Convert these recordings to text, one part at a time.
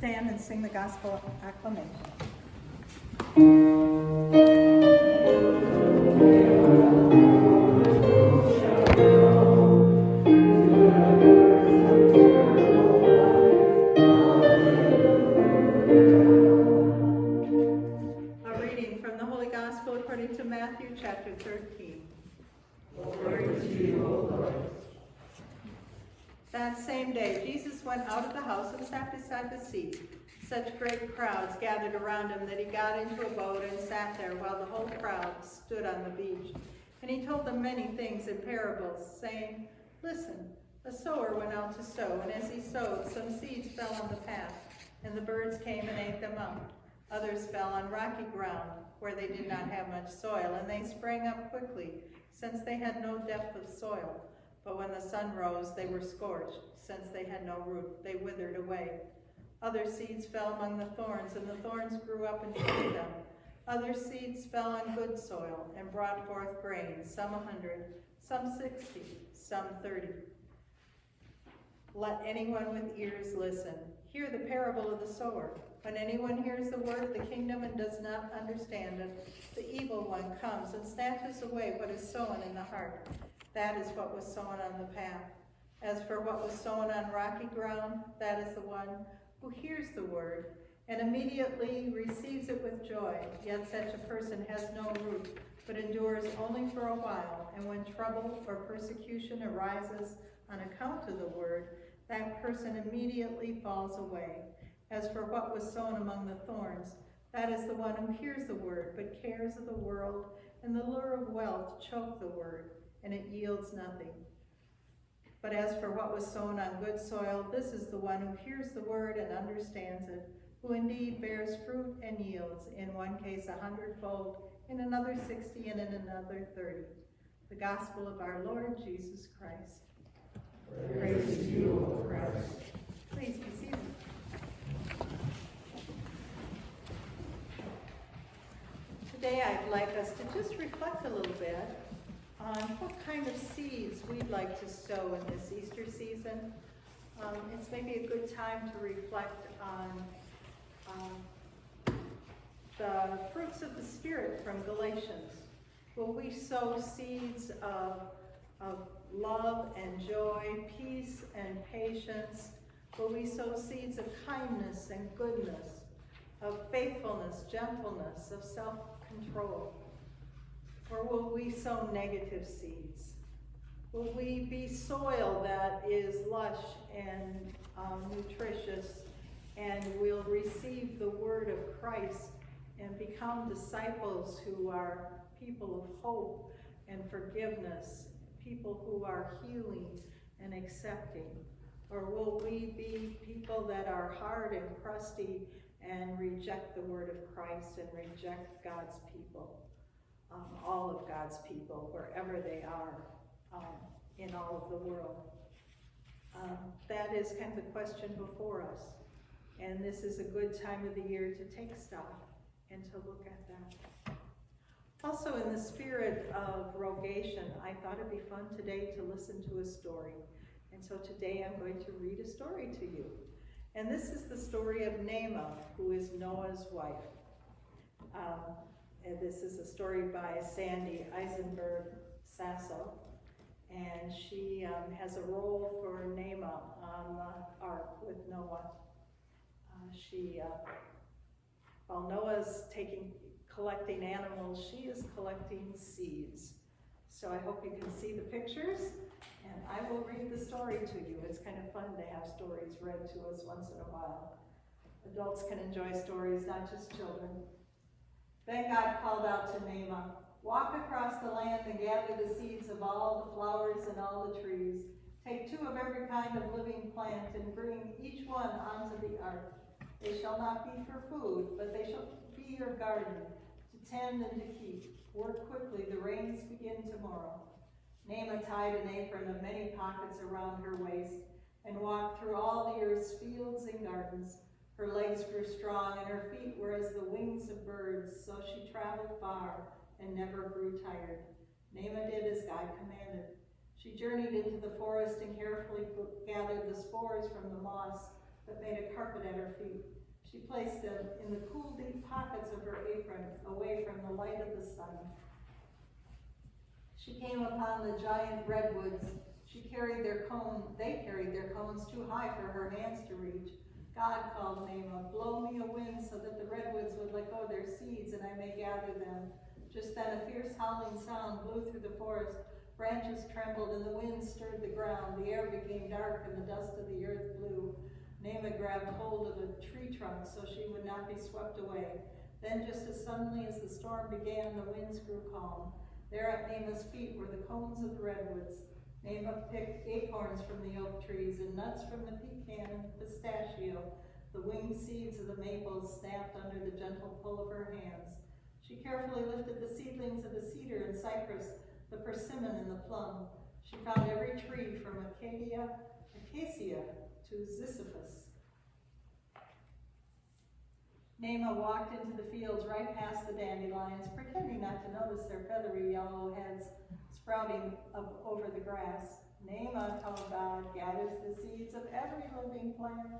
stand and sing the gospel acclamation. A reading from the Holy Gospel according to Matthew chapter 13. Glory to you, O Lord. That same day, Jesus went out of the house and sat beside the sea. Such great crowds gathered around him that he got into a boat and sat there while the whole crowd stood on the beach. And he told them many things in parables, saying, "Listen, a sower went out to sow, and as he sowed, some seeds fell on the path, and the birds came and ate them up. Others fell on rocky ground, where they did not have much soil, and they sprang up quickly, since they had no depth of soil. But when the sun rose, they were scorched. Since they had no root, they withered away. Other seeds fell among the thorns, and the thorns grew up and choked them. Other seeds fell on good soil and brought forth grain, some 100, some 60, some 30. Let anyone with ears listen. Hear the parable of the sower. When anyone hears the word of the kingdom and does not understand it, the evil one comes and snatches away what is sown in the heart. That is what was sown on the path. As for what was sown on rocky ground, that is the one who hears the word and immediately receives it with joy. Yet such a person has no root, but endures only for a while. And when trouble or persecution arises on account of the word, that person immediately falls away. As for what was sown among the thorns, that is the one who hears the word, but cares of the world and the lure of wealth choke the word, and it yields nothing. But as for what was sown on good soil, this is the one who hears the word and understands it, who indeed bears fruit and yields, in one case 100-fold, in another 60, and in another 30. The gospel of our Lord Jesus Christ. Praise to you, O Christ. Please be seated. Today I'd like us to just reflect a little bit on what kind of seeds we'd like to sow in this Easter season. It's maybe a good time to reflect on the fruits of the Spirit from Galatians. Will we sow seeds of love and joy, peace and patience? Will we sow seeds of kindness and goodness, of faithfulness, gentleness, of self-control? Or will we sow negative seeds? Will we be soil that is lush and nutritious, and will receive the word of Christ and become disciples who are people of hope and forgiveness, people who are healing and accepting? Or will we be people that are hard and crusty and reject the word of Christ and reject God's people, all of God's people, wherever they are in all of the world? That is kind of the question before us. And this is a good time of the year to take stock and to look at that. Also, in the spirit of rogation, I thought it'd be fun today to listen to a story. And so today I'm going to read a story to you. And this is the story of Naamah, who is Noah's wife. And this is a story by Sandy Eisenberg Sasso. And she has a role for Naamah on the ark with Noah. While Noah's collecting animals, she is collecting seeds. So I hope you can see the pictures, and I will read the story to you. It's kind of fun to have stories read to us once in a while. Adults can enjoy stories, not just children. Then God called out to Naamah, "Walk across the land and gather the seeds of all the flowers and all the trees. Take 2 of every kind of living plant and bring each one onto the ark. They shall not be for food, but they shall be your garden, to tend and to keep. Work quickly, the rains begin tomorrow." Naamah tied an apron of many pockets around her waist and walked through all the earth's fields and gardens. Her legs grew strong and her feet were as the wings of birds, so she traveled far and never grew tired. Naamah did as God commanded. She journeyed into the forest and carefully gathered the spores from the moss but made a carpet at her feet. She placed them in the cool, deep pockets of her apron, away from the light of the sun. She came upon the giant redwoods. They carried their cones too high for her hands to reach. God called Naamah, blow me a wind so that the redwoods would let go their seeds and I may gather them. Just then a fierce howling sound blew through the forest. Branches trembled and the wind stirred the ground. The air became dark and the dust of the earth blew. Naamah grabbed hold of a tree trunk so she would not be swept away. Then just as suddenly as the storm began, the winds grew calm. There at Naamah's feet were the cones of the redwoods. Naamah picked acorns from the oak trees and nuts from the pecan and pistachio. The winged seeds of the maples snapped under the gentle pull of her hands. She carefully lifted the seedlings of the cedar and cypress, the persimmon and the plum. She found every tree from acacia to ziziphus. Naamah walked into the fields right past the dandelions, pretending not to notice their feathery yellow heads sprouting up over the grass. Naamah, told God, gathers the seeds of every living plant.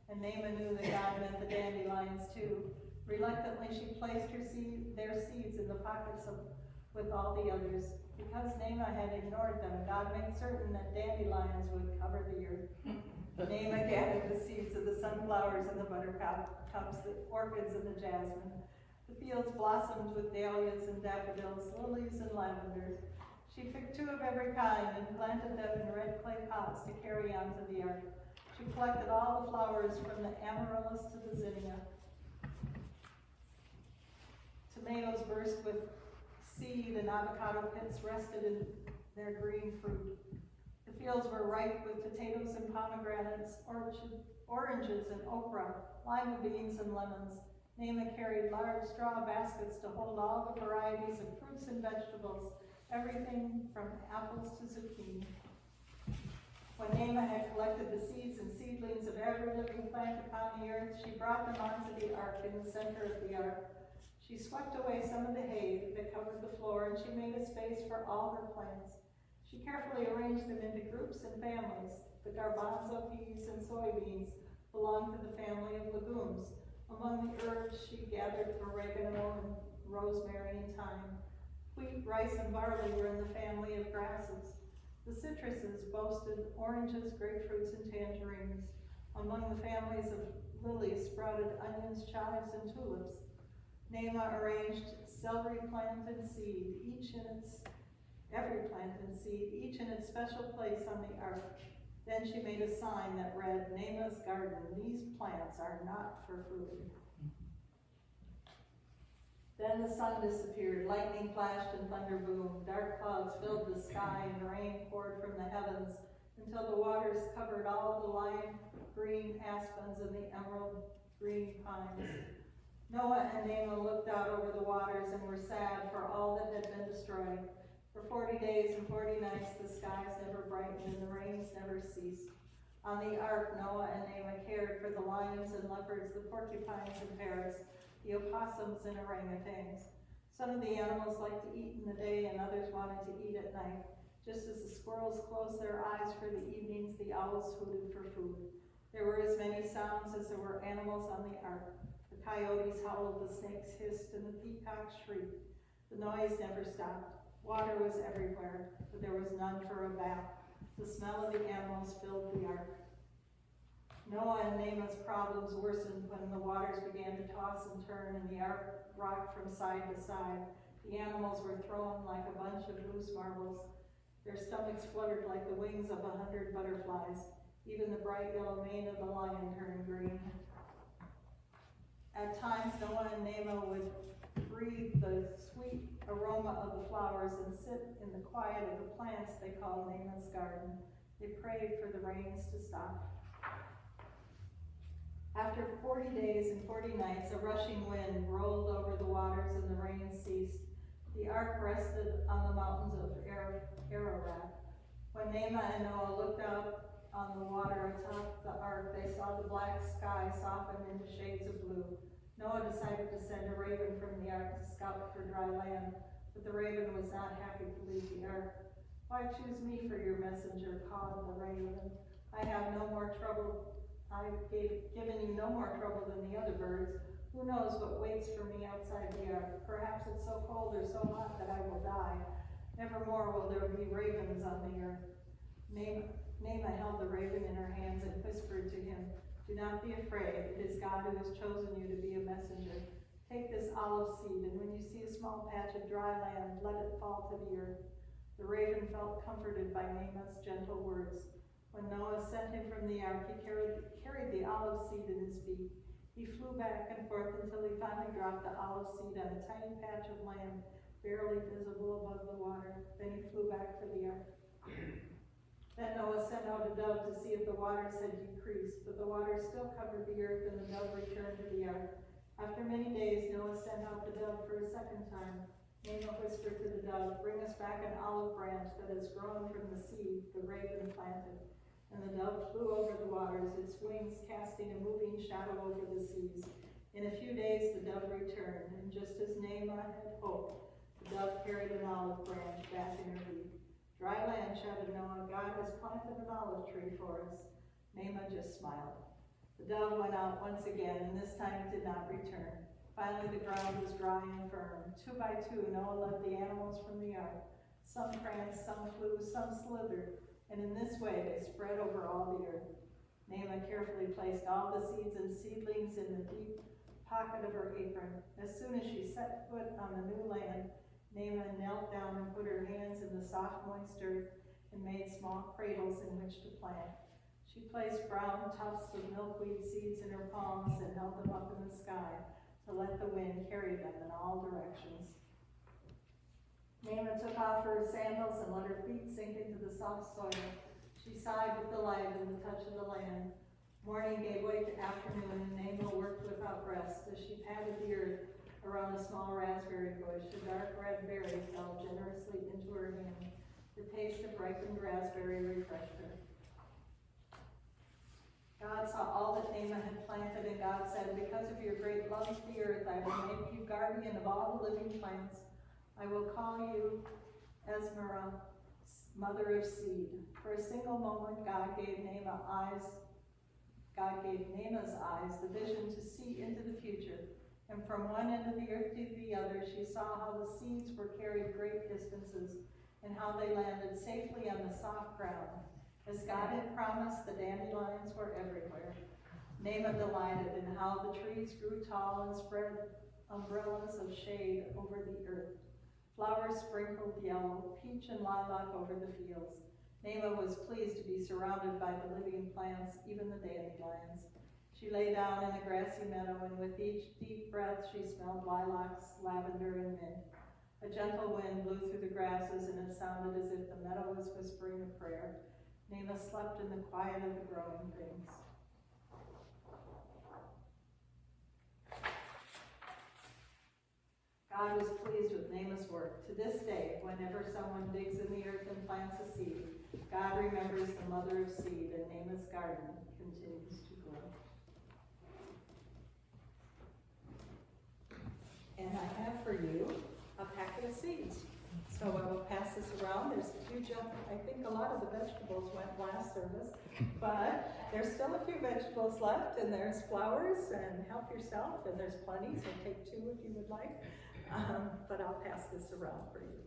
And Naamah knew that God meant the dandelions too. Reluctantly, she placed their seeds in the pockets with all the others. Because Naamah had ignored them, God made certain that dandelions would cover the earth. Naamah gathered the seeds of the sunflowers and the buttercups, the orchids and the jasmine. The fields blossomed with dahlias and daffodils, lilies and lavenders. She picked 2 of every kind and planted them in red clay pots to carry onto the ark. She collected all the flowers from the amaryllis to the zinnia. Tomatoes burst with seed and avocado pits rested in their green fruit. The fields were ripe with potatoes and pomegranates, oranges and okra, lima beans and lemons. Naamah carried large straw baskets to hold all the varieties of fruits and vegetables, everything from apples to zucchini. When Naamah had collected the seeds and seedlings of every living plant upon the earth, she brought them onto the ark in the center of the ark. She swept away some of the hay that covered the floor, and she made a space for all her plants. She carefully arranged them into groups and families. The garbanzo peas and soybeans belonged to the family of legumes. Among the herbs, she gathered oregano and rosemary and thyme. Wheat, rice, and barley were in the family of grasses. The citruses boasted oranges, grapefruits, and tangerines. Among the families of lilies sprouted onions, chives, and tulips. Naamah arranged celery plant and seed, every plant and seed, each in its special place on the ark. Then she made a sign that read, Naamah's garden, these plants are not for food. Then the sun disappeared, lightning flashed and thunder boomed, dark clouds filled the sky and rain poured from the heavens until the waters covered all the lime green aspens and the emerald green pines. Noah and Naamah looked out over the waters and were sad for all that had been destroyed. For 40 days and 40 nights the skies never brightened and the rains never ceased. On the ark, Noah and Naamah cared for the lions and leopards, the porcupines and parrots, the opossums and orangutans. Some of the animals liked to eat in the day and others wanted to eat at night. Just as the squirrels closed their eyes for the evenings, the owls hooted for food. There were as many sounds as there were animals on the ark. The coyotes howled, the snakes hissed, and the peacocks shrieked. The noise never stopped. Water was everywhere, but there was none for a bath. The smell of the animals filled the ark. Noah and Naamah's problems worsened when the waters began to toss and turn and the ark rocked from side to side. The animals were thrown like a bunch of loose marbles. Their stomachs fluttered like the wings of 100 butterflies. Even the bright yellow mane of the lion turned green. At times, Noah and Naamah would breathe the sweet aroma of the flowers and sit in the quiet of the plants they called Naamah's garden. They prayed for the rains to stop. After 40 days and 40 nights, a rushing wind rolled over the waters and the rain ceased. The ark rested on the mountains of Ararat. When Naamah and Noah looked out on the water atop the ark, they saw the black sky soften into shades of blue. Noah decided to send a raven from the ark to scout for dry land, but the raven was not happy to leave the ark. Why choose me for your messenger, called the raven. I have no more trouble I've given you no more trouble than the other birds. Who knows what waits for me outside the ark? Perhaps it's so cold or so hot that I will die. Nevermore will there be ravens on the earth. Naamah held the raven in her hands and whispered to him, "Do not be afraid. It is God who has chosen you to be a messenger. Take this olive seed, and when you see a small patch of dry land, let it fall to the earth." The raven felt comforted by Naamah's gentle words. When Noah sent him from the ark, he carried the olive seed in his beak. He flew back and forth until he finally dropped the olive seed on a tiny patch of land, barely visible above the water. Then he flew back to the ark. Then Noah sent out a dove to see if the waters had decreased, but the waters still covered the earth, and the dove returned to the ark. After many days, Noah sent out the dove for a second time. Naamah whispered to the dove, "Bring us back an olive branch that has grown from the seed the raven planted." And the dove flew over the waters, its wings casting a moving shadow over the seas. In a few days the dove returned, and just as Naamah had hoped, the dove carried an olive branch back in her beak. "Dry land," shouted Noah, "God has planted an olive tree for us." Naamah just smiled. The dove went out once again, and this time it did not return. Finally the ground was dry and firm. 2 by 2, Noah led the animals from the ark. Some pranced, some flew, some slithered, and in this way they spread over all the earth. Naamah carefully placed all the seeds and seedlings in the deep pocket of her apron. As soon as she set foot on the new land, Naamah knelt down and put her hands in the soft, moist earth and made small cradles in which to plant. She placed brown tufts of milkweed seeds in her palms and held them up in the sky to let the wind carry them in all directions. Naamah took off her sandals and let her feet sink into the soft soil. She sighed with delight in the touch of the land. Morning gave way to afternoon, and Naamah worked without rest. As she patted the earth around a small raspberry bush, a dark red berry fell generously into her hand. The taste of ripened raspberry refreshed her. God saw all that Naamah had planted, and God said, "Because of your great love for the earth, I will make you guardian of all the living plants. I will call you Esmerah, mother of seed." For a single moment, God gave Naamah's eyes the vision to see into the future. And from one end of the earth to the other, she saw how the seeds were carried great distances, and how they landed safely on the soft ground. As God had promised, the dandelions were everywhere. Naamah delighted in how the trees grew tall and spread umbrellas of shade over the earth. Flowers sprinkled yellow, peach and lilac over the fields. Naamah was pleased to be surrounded by the living plants, even the dandelions. She lay down in a grassy meadow, and with each deep breath she smelled lilacs, lavender, and mint. A gentle wind blew through the grasses, and it sounded as if the meadow was whispering a prayer. Naamah slept in the quiet of the growing things. God was pleased with Naamah's work. To this day, whenever someone digs in the earth and plants a seed, God remembers the mother of seed, and Naamah's garden continues to grow. And I have for you a packet of seeds. So I will pass this around. There's a few I think a lot of the vegetables went last service, but there's still a few vegetables left, and there's flowers, and help yourself, and there's plenty, so take 2 if you would like. But I'll pass this around for you.